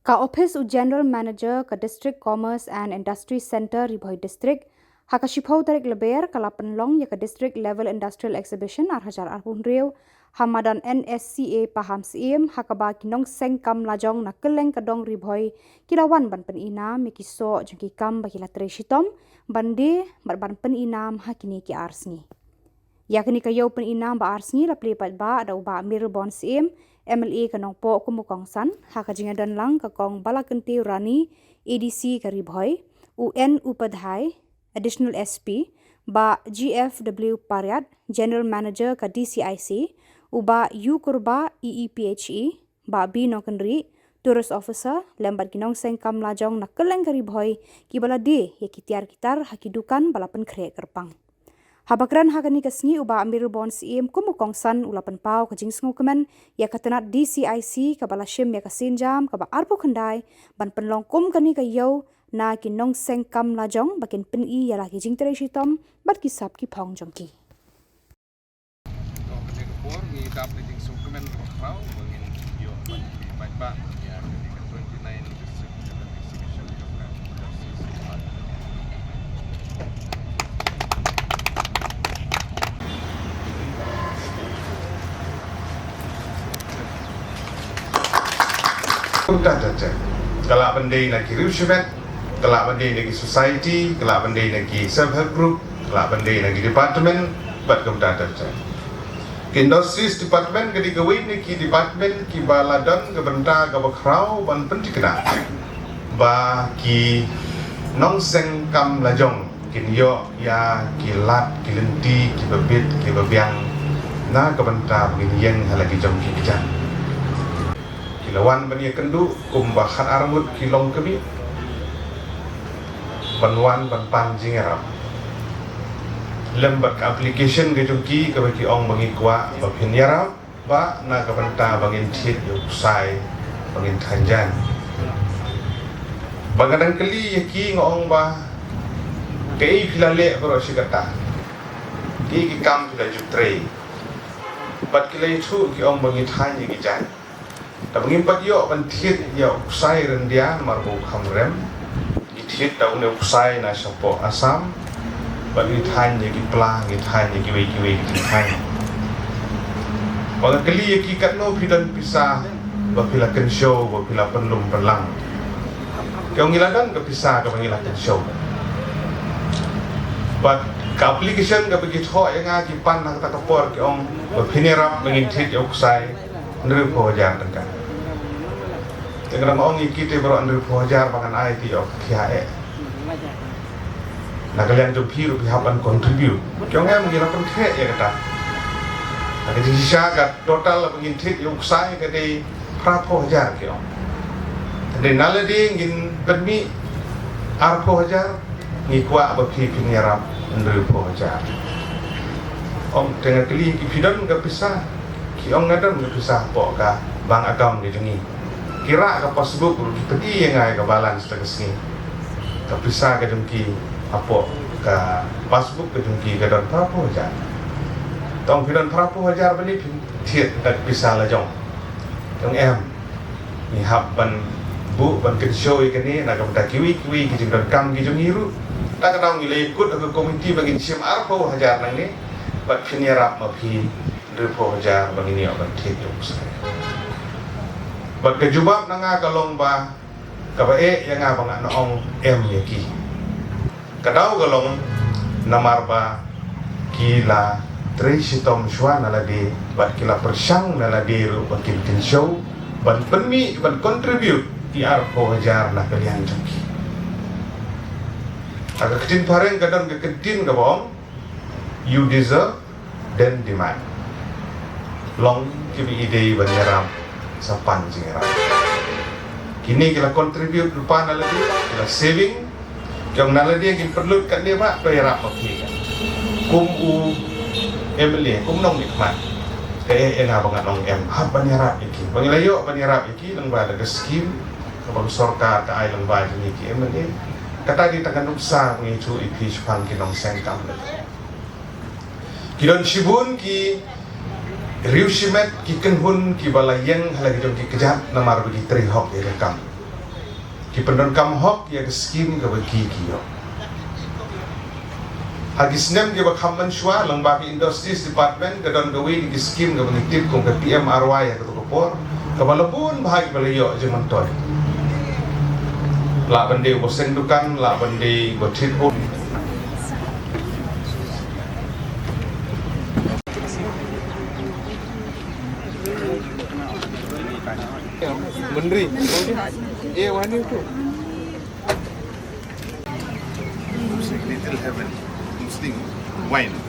Ka Office u General Manager ka District Commerce and Industry Center Ribhoi District haka shipho tarik leber ka Lapenlong ya ka District Level Industrial Exhibition Hajar Arpun Riau Hamadan NSCA Paham Siem haka ba kinong seng kam lajong na keleng kadong Ribhoi kilawan ban penina mikiso jengki kam bakila treshitom bande ban penina hakini ki arsni yakni kayo penina ba arsni la plepat ba ada uba Mirbon Siem MLA kanong po kumukong san haka jingadan lang kakong balakenti rani ADC karibhoy UN Upadhyay Additional SP ba GFW Paryat General Manager ka DCIC uba U Kurba EEPHE ba B Nokenri Tourist Officer lembat kinong sengkam lajong na keleng karibhoy kibala de ya kitiar kitar hakidukan balapan kre kerpang Habakran hakani kasngi uba Mirbon Siem kumukong san ulapan pau kajing sngukemen ya katanat DCIC kabala shim ya kasinjam kaba arpo khandai ban penlong kum kani kayo na kinong sengkam lajong bakin peni ya lagi jing tereshitom bat kisap ki phong jongki. Kelak pendai nak kiri usyumet, kelak pendai nak society, kelak pendai nak self-help group, kelak pendai nak department, bat kemudian terjadi. Industries department ketika win nak department ki baladon kebentar kebakrau ban penting kena, ba ki nongseng kam lajong kinyo ya kilat kilenti kibabit kibabiang na kebentar begini yang halagi jong kijan. Lawan bani kendu kumbahan armut kilong kemi banwan ban panjing erap lembat application ke jungki ke bagi ong bangi kwa bapin yarap ba na ka banta bangin tit yusai bangin tanjan bagadang keli yaki ngong ba kei filale bro sikata ki kam fila jutre bat kilai thu ki ong bangi tanji ki jan tapi ngimpat yo pentit yo usai rendia marbu kamrem itit tahu ne usai na sopo asam bagi tanya ki pelang ki tanya ki wei ki tanya bagi kali ki katno pidan pisah bapila ken show bapila penlum pelang kau ngiladan ke pisah ke pengiladan show but ke application ke begitu yang ngaji pan nak tak kapor ke ong bapinirap mengintit yo usai nere pojar tengkan Jangan orang ikut baru anda pojar pangan IT ok kiae. Nak kalian jumpi rupi hapan kontribut. Kau ngam mengira pentek ya kata. Ada di sisi agak total pengintit yang usai kedai prapojar kau. Jadi naladi ingin bermi arpojar ngikwa bagi penyerap anda pojar. Om tengah kali kipidan ke pisah. Kiong ngadan ke pisah pokka bank account di jengi. Kira ke passbook peti yang ai ke balance tak kesini kepisah ke jengki apa ke passbook ke jengki ke don prapo hajar tong pidon prapo hajar bani thiet tak pisah la jong tong em ni hab ban bu ban ke show ikani nak ke kiwi ki jeng don kam ki jeng hiru tak kadang ngile ikut ke komiti bagi sim arpo hajar nang ni bat penyerap mapi repo hajar bagi ni aban thiet jong saya Bag kejubab na nga kalong ba kabae yang nga bang noong yaki. Kadaw kalong namar ba kila tresitom shwa naladi bat kila persyang naladi ru bakin show ban penmi ban contribute di arpo hajar na kalian jengki. Agak ketin pareng kadang keketin kabong you deserve then demand. Long kibi ide banyaram sa panjingan. Kini kita contribute lupa naladi, kita saving. Yang naladi yang perlu kat dia mak bayar apa kita. Kum u emeli, kum nong nikmat. Kaya ena bangat nong em. Hab banyarap iki. Bangilayo banyarap iki lang ba ada skim. Kapag sorka ta ay lang ba iki emeli. Kata di tangan uksa ngitu ipi sepang kinong sengkam. Kidon shibun ki Riu Shimet ki kenhun ki balayeng halagi jom ki kejat namar bagi trihok ya rekam ki pendon kam hok ya skim ka bagi kiyo hagi snem ke bakam menshwa lang bagi industries department ka don gawi di skim ka bagi tip kong ka PMRY ya ka tukopor ka balapun bahagi balayo je mantoy la bande bo sendukan la bande bo tit o Menteri, wani tu. Little heaven, Muslim wine.